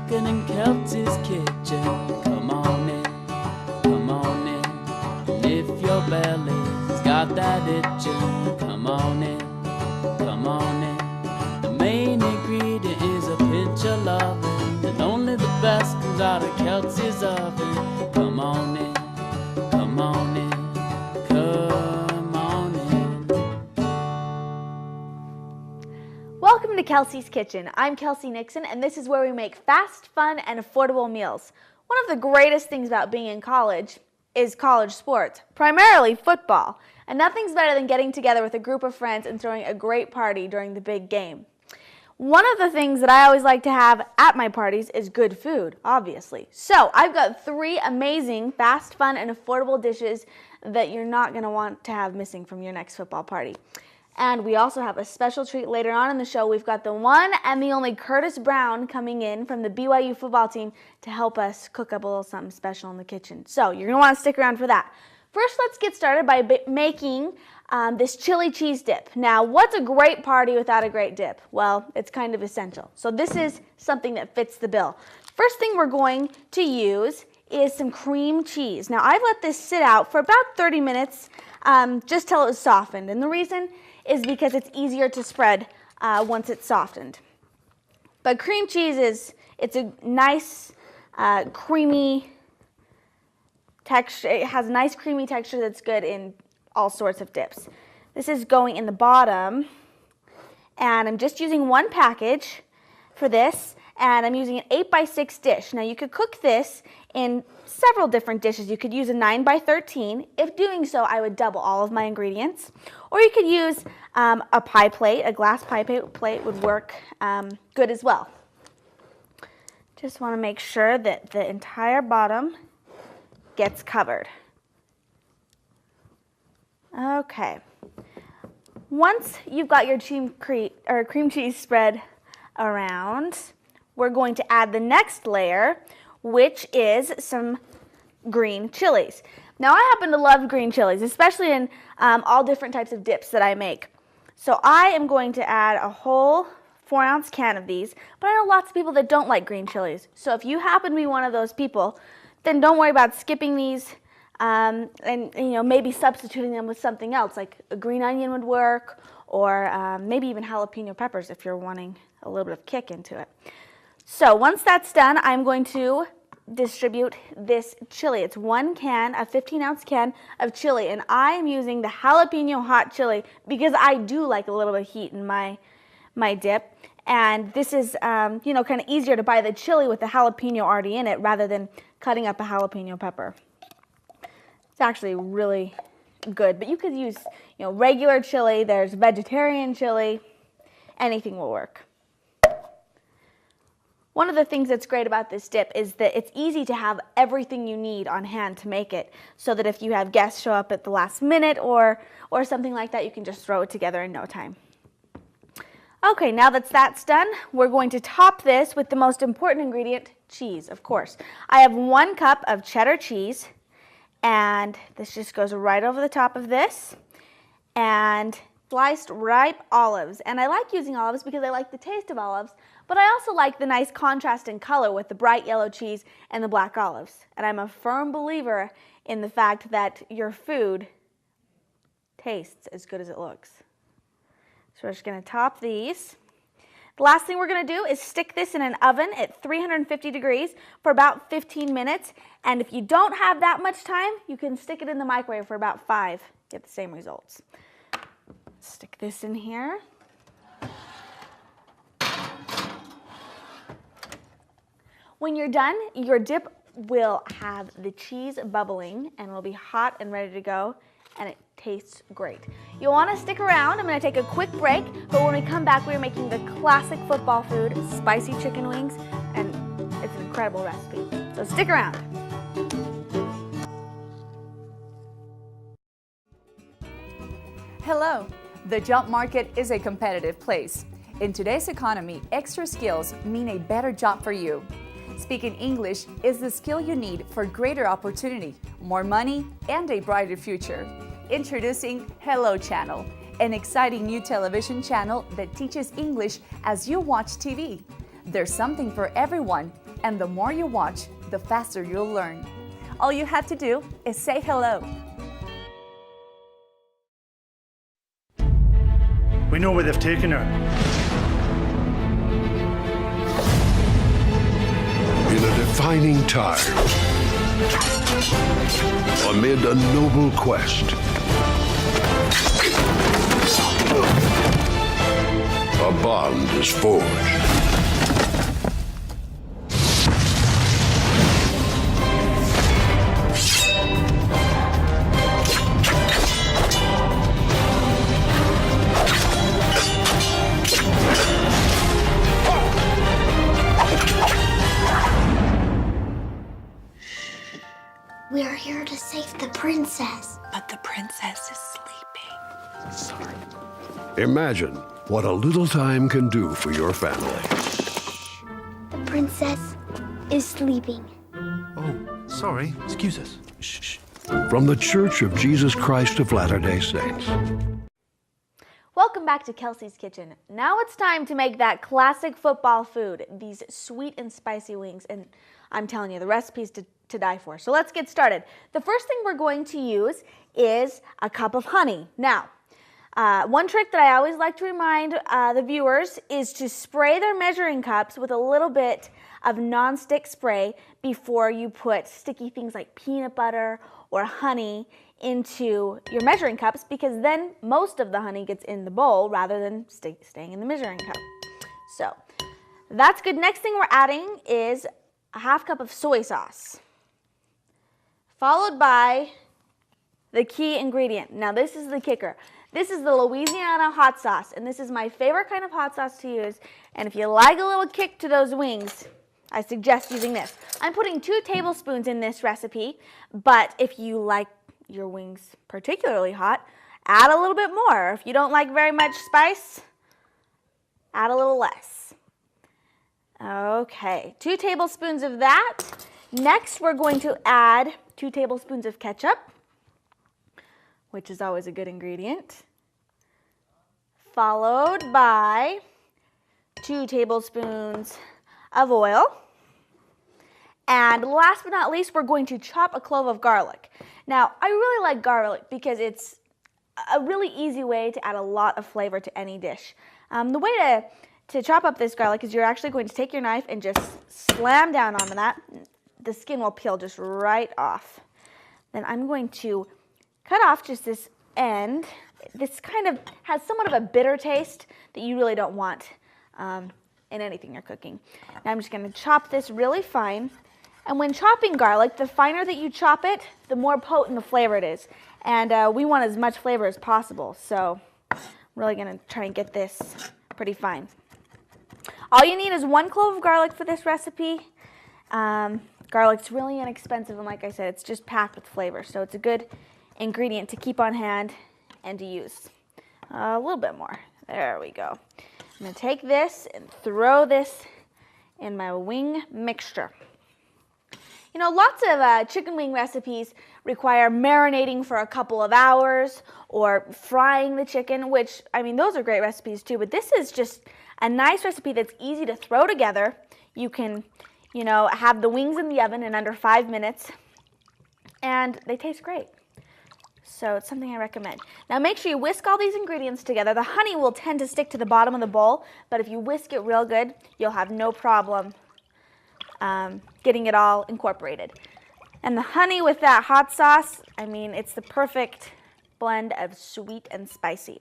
Duncan and Kelsey's kitchen. Come on in, come on in. And if your belly's got that itching, come on in, come on in. The main ingredient is a pinch of loving, and only the best comes out of Kelsey's oven. Come on in, come on in, come on in. Welcome to Kelsey's Kitchen. I'm Kelsey Nixon, and this is where we make fast, fun, and affordable meals. One of the greatest things about being in college is college sports, primarily football. And nothing's better than getting together with a group of friends and throwing a great party during the big game. One of the things that I always like to have at my parties is good food, obviously. So I've got 3 amazing, fast, fun, and affordable dishes that you're not going to want to have missing from your next football party. And we also have a special treat later on in the show. We've got the one and the only Curtis Brown coming in from the BYU football team to help us cook up a little something special in the kitchen. So you're going to want to stick around for that. First, let's get started by making this chili cheese dip. Now, what's a great party without a great dip? Well, it's kind of essential. So this is something that fits the bill. First thing we're going to use is some cream cheese. Now, I've let this sit out for about 30 minutes just till it's softened. And the reason is because it's easier to spread once it's softened. But cream cheese it's a nice creamy texture. It has a nice creamy texture that's good in all sorts of dips. This is going in the bottom, and I'm just using one package for this, and I'm using an 8x6 dish. Now you could cook this in several different dishes. You could use a 9x13. If doing so, I would double all of my ingredients. Or you could use a pie plate. A glass pie plate would work good as well. Just want to make sure that the entire bottom gets covered. Okay. Once you've got your cream cheese spread around, we're going to add the next layer, which is some green chilies. Now, I happen to love green chilies, especially in all different types of dips that I make. So I am going to add a whole 4-ounce can of these, but I know lots of people that don't like green chilies. So if you happen to be one of those people, then don't worry about skipping these and maybe substituting them with something else, like a green onion would work, or maybe even jalapeno peppers if you're wanting a little bit of kick into it. So once that's done, I'm going to distribute this chili. It's one can, a 15-ounce can of chili, and I am using the jalapeno hot chili because I do like a little bit of heat in my dip. And this is, kind of easier to buy the chili with the jalapeno already in it rather than cutting up a jalapeno pepper. It's actually really good, but you could use, regular chili. There's vegetarian chili. Anything will work. One of the things that's great about this dip is that it's easy to have everything you need on hand to make it, so that if you have guests show up at the last minute or something like that, you can just throw it together in no time. Okay, now that that's done, we're going to top this with the most important ingredient, cheese, of course. I have 1 cup of cheddar cheese, and this just goes right over the top of this, and sliced ripe olives. And I like using olives because I like the taste of olives, but I also like the nice contrast in color with the bright yellow cheese and the black olives. And I'm a firm believer in the fact that your food tastes as good as it looks. So we're just going to top these. The last thing we're going to do is stick this in an oven at 350 degrees for about 15 minutes. And if you don't have that much time, you can stick it in the microwave for about 5. Get the same results. Stick this in here. When you're done, your dip will have the cheese bubbling and will be hot and ready to go, and it tastes great. You'll want to stick around. I'm going to take a quick break, but when we come back, we're making the classic football food, spicy chicken wings, and it's an incredible recipe. So stick around. Hello. The job market is a competitive place. In today's economy, extra skills mean a better job for you. Speaking English is the skill you need for greater opportunity, more money, and a brighter future. Introducing Hello Channel, an exciting new television channel that teaches English as you watch TV. There's something for everyone, And the more you watch, the faster you'll learn. All you have to do is say hello. We know where they've taken her. In a defining time, amid a noble quest, a bond is forged. We are here to save the princess. But the princess is sleeping. Sorry. Imagine what a little time can do for your family. The princess is sleeping. Oh, sorry. Excuse us. Shh. From the Church of Jesus Christ of Latter-day Saints. Welcome back to Kelsey's Kitchen. Now it's time to make that classic football food, these sweet and spicy wings. And I'm telling you, the recipe's to die for. So let's get started. The first thing we're going to use is a cup of honey. Now, one trick that I always like to remind the viewers is to spray their measuring cups with a little bit of non-stick spray before you put sticky things like peanut butter or honey into your measuring cups, because then most of the honey gets in the bowl rather than staying in the measuring cup. So that's good. Next thing we're adding is a half cup of soy sauce, followed by the key ingredient. Now this is the kicker. This is the Louisiana hot sauce, and this is my favorite kind of hot sauce to use. And if you like a little kick to those wings, I suggest using this. I'm putting 2 tablespoons in this recipe, but if you like your wings particularly hot, add a little bit more. If you don't like very much spice, add a little less. Okay, 2 tablespoons of that. Next, we're going to add 2 tablespoons of ketchup, which is always a good ingredient, followed by 2 tablespoons of oil. And last but not least, we're going to chop a clove of garlic. Now, I really like garlic because it's a really easy way to add a lot of flavor to any dish. The way to chop up this garlic is you're actually going to take your knife and just slam down onto that. The skin will peel just right off. Then I'm going to cut off just this end. This kind of has somewhat of a bitter taste that you really don't want in anything you're cooking. Now I'm just going to chop this really fine. And when chopping garlic, the finer that you chop it, the more potent the flavor it is. And we want as much flavor as possible, so I'm really going to try and get this pretty fine. All you need is 1 clove of garlic for this recipe. Garlic's really inexpensive, and like I said, it's just packed with flavor, so it's a good ingredient to keep on hand and to use. A little bit more. There we go. I'm going to take this and throw this in my wing mixture. You know, lots of chicken wing recipes require marinating for a couple of hours or frying the chicken, which, I mean, those are great recipes too, but this is just a nice recipe that's easy to throw together. You can, you know, have the wings in the oven in under 5 minutes, and they taste great. So it's something I recommend. Now make sure you whisk all these ingredients together. The honey will tend to stick to the bottom of the bowl, but if you whisk it real good, you'll have no problem getting it all incorporated. And the honey with that hot sauce, I mean, it's the perfect blend of sweet and spicy.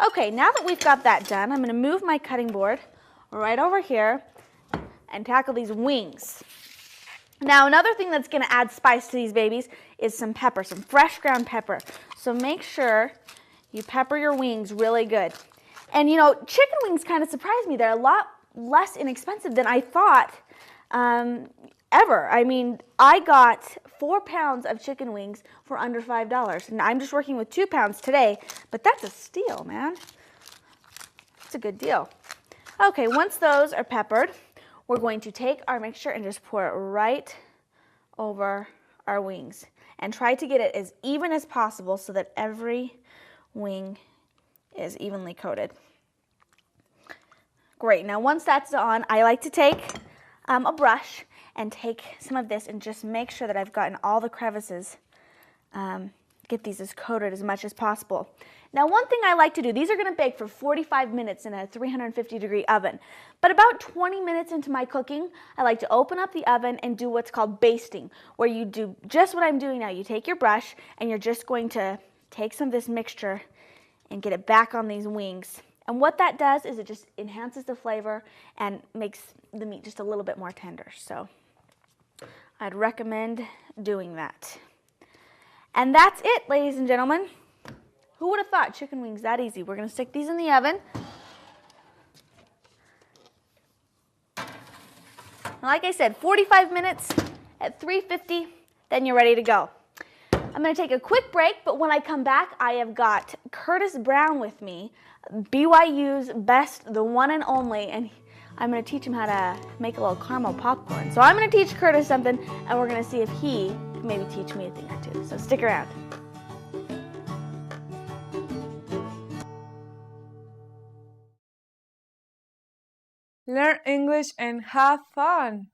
Okay, now that we've got that done, I'm going to move my cutting board right over here and tackle these wings. Now, another thing that's going to add spice to these babies is some pepper, some fresh ground pepper. So make sure you pepper your wings really good. And you know, chicken wings kind of surprised me. They're a lot less inexpensive than I thought ever. I mean, I got 4 pounds of chicken wings for under $5. And I'm just working with 2 pounds today, but that's a steal, man. It's a good deal. Okay, once those are peppered, we're going to take our mixture and just pour it right over our wings. And try to get it as even as possible so that every wing is evenly coated. Great, now once that's on, I like to take a brush and take some of this and just make sure that I've gotten all the crevices, get these as coated as much as possible. Now, one thing I like to do, these are going to bake for 45 minutes in a 350-degree oven. But about 20 minutes into my cooking, I like to open up the oven and do what's called basting, where you do just what I'm doing now. You take your brush and you're just going to take some of this mixture and get it back on these wings. And what that does is it just enhances the flavor and makes the meat just a little bit more tender. So I'd recommend doing that. And that's it, ladies and gentlemen. Who would have thought chicken wings that easy? We're going to stick these in the oven. Like I said, 45 minutes at 350, then you're ready to go. I'm going to take a quick break, but when I come back, I have got Curtis Brown with me, BYU's best, the one and only, and I'm going to teach him how to make a little caramel popcorn. So I'm going to teach Curtis something, and we're going to see if he can maybe teach me a thing or two. So stick around. Learn English and have fun.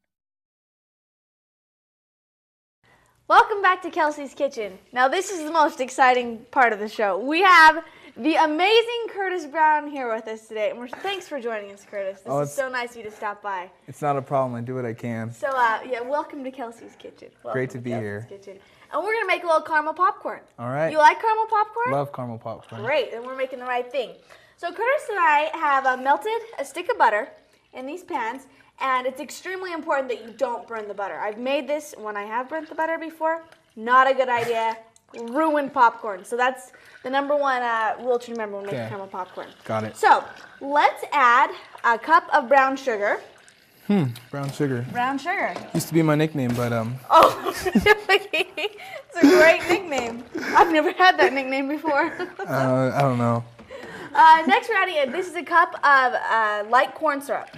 Welcome back to Kelsey's Kitchen. Now this is the most exciting part of the show. We have the amazing Curtis Brown here with us today. And thanks for joining us, Curtis. This is so nice of you to stop by. It's not a problem. I do what I can. So yeah, welcome to Kelsey's Kitchen. Great to be here. Kitchen. And we're going to make a little caramel popcorn. All right. You like caramel popcorn? Love caramel popcorn. Great, and we're making the right thing. So Curtis and I have melted a stick of butter in these pans, and it's extremely important that you don't burn the butter. I've made this when I have burnt the butter before. Not a good idea. Ruined popcorn. So that's the number one rule to remember when making caramel popcorn. Got it. So let's add a cup of brown sugar. Brown sugar. Brown sugar. Used to be my nickname, but Oh, it's a great nickname. I've never had that nickname before. I don't know. Next we're adding in, this is a cup of light corn syrup.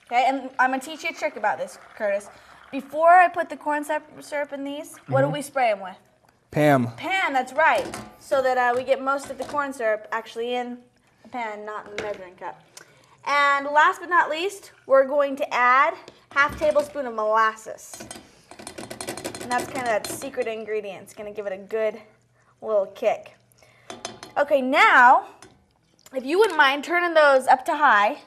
Okay, and I'm going to teach you a trick about this, Curtis. Before I put the corn syrup in these, what do we spray them with? Pam. Pan, that's right. So that we get most of the corn syrup actually in the pan, not in the measuring cup. And last but not least, we're going to add half tablespoon of molasses. And that's kind of that secret ingredient. It's going to give it a good little kick. Okay, now, if you wouldn't mind turning those up to high.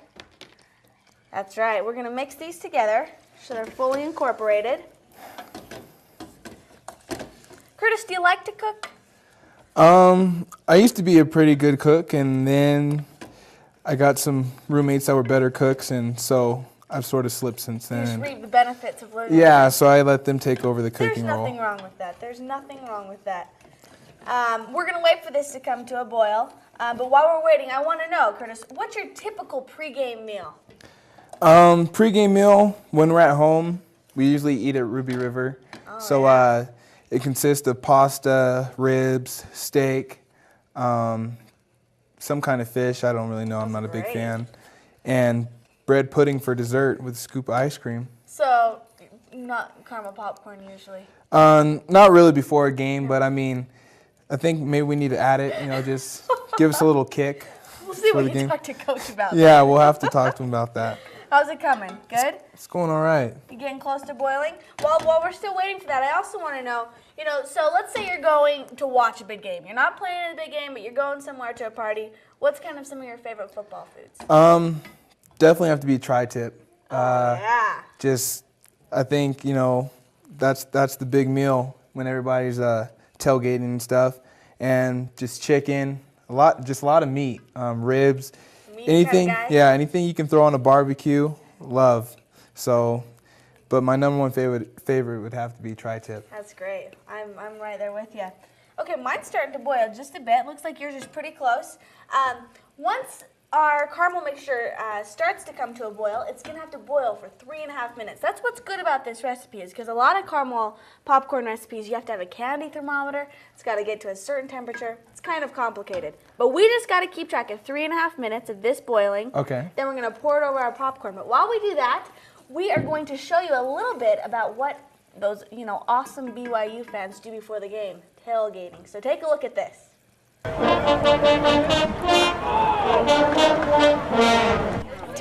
That's right. We're going to mix these together so they're fully incorporated. Curtis, do you like to cook? I used to be a pretty good cook, and then I got some roommates that were better cooks, and so I've sort of slipped since then. You just reap the benefits of learning. Yeah, so I let them take over the cooking role. There's nothing wrong with that. There's nothing wrong with that. We're going to wait for this to come to a boil. But while we're waiting, I want to know, Curtis, what's your typical pregame meal? Pre-game meal, when we're at home, we usually eat at Ruby River. It consists of pasta, ribs, steak, some kind of fish. I don't really know. I'm not a big fan. And bread pudding for dessert with a scoop of ice cream. So, not caramel popcorn usually? Not really before a game, but I mean, I think maybe we need to add it, just give us a little kick. We'll see what you talk to Coach about. Yeah, we'll have to talk to him about that. How's it coming? Good? It's going all right. You getting close to boiling? Well, while we're still waiting for that, I also want to know, so let's say you're going to watch a big game. You're not playing in a big game, but you're going somewhere to a party. What's kind of some of your favorite football foods? Definitely have to be tri-tip. Yeah. I think, that's the big meal when everybody's tailgating and stuff. And just chicken, a lot of meat, ribs. Anything, anything you can throw on a barbecue, love. So, but my number one favorite would have to be tri-tip. That's great. I'm right there with you. Okay, mine's starting to boil just a bit. Looks like yours is pretty close. Once our caramel mixture starts to come to a boil, it's going to have to boil for 3.5 minutes. That's what's good about this recipe, is because a lot of caramel popcorn recipes, you have to have a candy thermometer. It's got to get to a certain temperature. It's kind of complicated. But we just got to keep track of 3.5 minutes of this boiling. Okay. Then we're going to pour it over our popcorn. But while we do that, we are going to show you a little bit about what those, awesome BYU fans do before the game, tailgating. So take a look at this.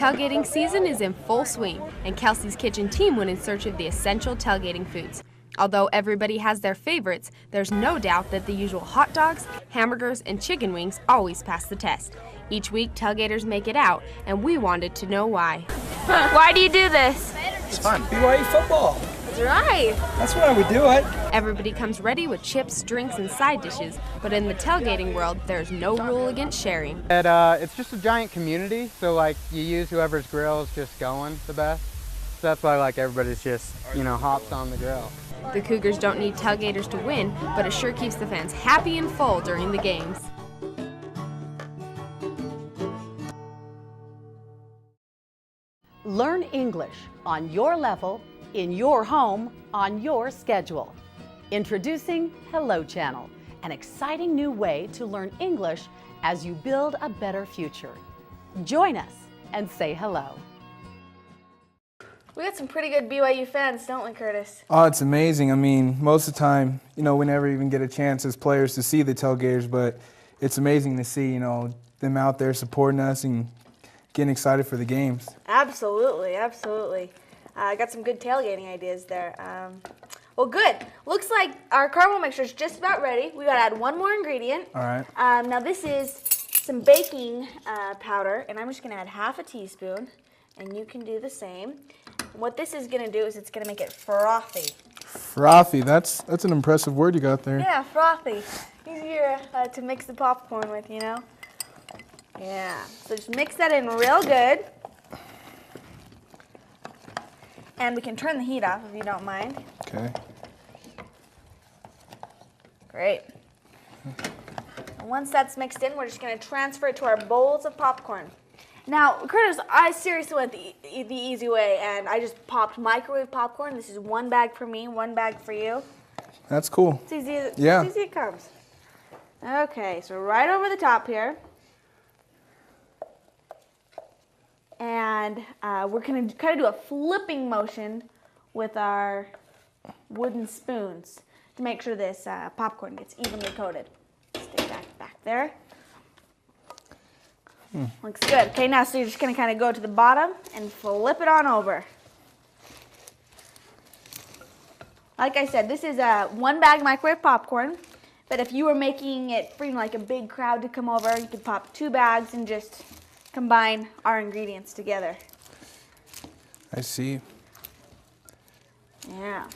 Tailgating season is in full swing, and Kelsey's Kitchen team went in search of the essential tailgating foods. Although everybody has their favorites, there's no doubt that the usual hot dogs, hamburgers, and chicken wings always pass the test. Each week, tailgaters make it out, and we wanted to know why. Why do you do this? It's fun. BYU football. That's right. That's why we do it. Everybody comes ready with chips, drinks, and side dishes, but in the tailgating world, there's no rule against sharing. It's just a giant community, so like you use whoever's grill is just going the best. So that's why like everybody's just, hops on the grill. The Cougars don't need tailgaters to win, but it sure keeps the fans happy and full during the games. Learn English on your level, in your home, on your schedule. Introducing Hello Channel, an exciting new way to learn English as you build a better future. Join us and say hello. We got some pretty good BYU fans, don't we, Curtis? Oh, it's amazing. I mean, most of the time, we never even get a chance as players to see the tailgaters, but it's amazing to see, them out there supporting us and getting excited for the games. Absolutely, absolutely. I got some good tailgating ideas there. Well, good. Looks like our caramel mixture is just about ready. We got to add one more ingredient. All right. Now this is some baking powder, and I'm just going to add half a teaspoon, and you can do the same. What this is going to do is it's going to make it frothy. Frothy, that's an impressive word you got there. Yeah, frothy. Easier to mix the popcorn with, Yeah, so just mix that in real good. And we can turn the heat off if you don't mind. Okay. Great. And once that's mixed in, we're just going to transfer it to our bowls of popcorn. Now, Curtis, I seriously went the easy way, and I just popped microwave popcorn. This is one bag for me, one bag for you. That's cool. It's easy as Yeah. it comes. Okay, so right over the top here. And we're going to kind of do a flipping motion with our wooden spoons to make sure this popcorn gets evenly coated. Stick that back there. Looks good. Okay, now so you're just going to kind of go to the bottom and flip it on over. Like I said, this is a one bag microwave popcorn, but if you were making it for like a big crowd to come over, you could pop 2 bags and just combine our ingredients together. I see. Yeah.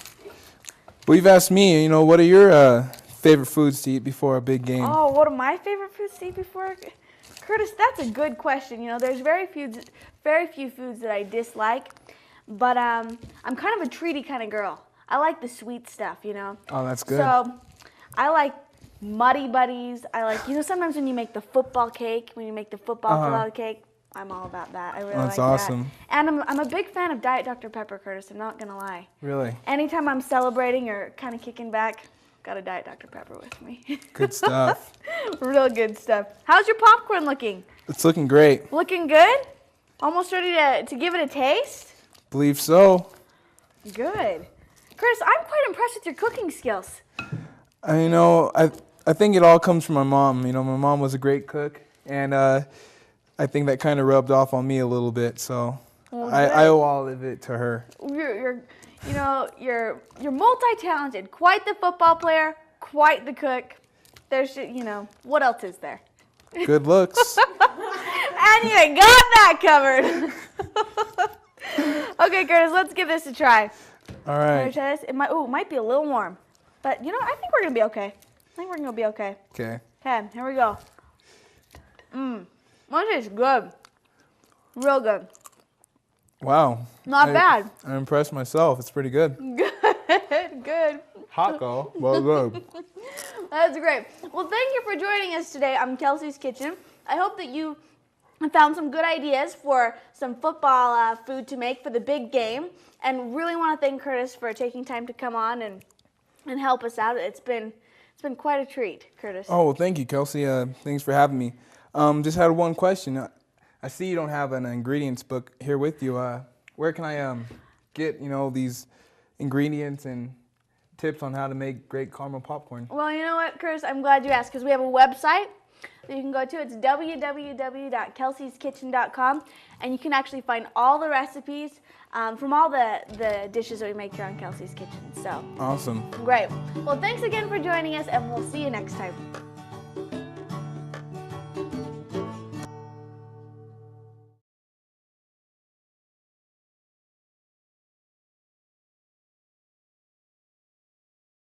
Well, you've asked me, what are your favorite foods to eat before a big game? Oh, what are my favorite foods to eat before? Curtis, that's a good question. There's very few foods that I dislike, but I'm kind of a treaty kind of girl. I like the sweet stuff, Oh, that's good. So I like Muddy Buddies. I like, sometimes when you make the football cake, when you make the football fillet cake, I'm all about that. I really like that. That's awesome. And I'm a big fan of Diet Dr. Pepper, Curtis. I'm not going to lie. Really? Anytime I'm celebrating or kind of kicking back, got a Diet Dr. Pepper with me. Good stuff. Real good stuff. How's your popcorn looking? It's looking great. Looking good? Almost ready to give it a taste? Believe so. Good. Curtis, I'm quite impressed with your cooking skills. I think it all comes from my mom. My mom was a great cook, and I think that kind of rubbed off on me a little bit. So I owe all of it to her. You're multi-talented. Quite the football player, quite the cook. There's, what else is there? Good looks. And you got that covered. Okay, Curtis, let's give this a try. All right. Try this? It might be a little warm, but I think we're gonna be okay. Okay. Okay, here we go. This is good. Real good. Wow. Not bad. I'm impressed myself. It's pretty good. Good. Hot go. Well, good. That's great. Well, thank you for joining us today on Kelsey's Kitchen. I hope that you found some good ideas for some football food to make for the big game, and really want to thank Curtis for taking time to come on and help us out. It's been quite a treat, Curtis. Oh, well, thank you, Kelsey. Thanks for having me. Just had one question. I see you don't have an ingredients book here with you. Where can I get these ingredients and tips on how to make great caramel popcorn? Well, you know what, Curtis? I'm glad you asked, because we have a website. that you can go to. It's www.kelseykitchen.com, and you can actually find all the recipes from all the dishes that we make here on Kelsey's Kitchen. So awesome. Great. Well, thanks again for joining us, and we'll see you next time.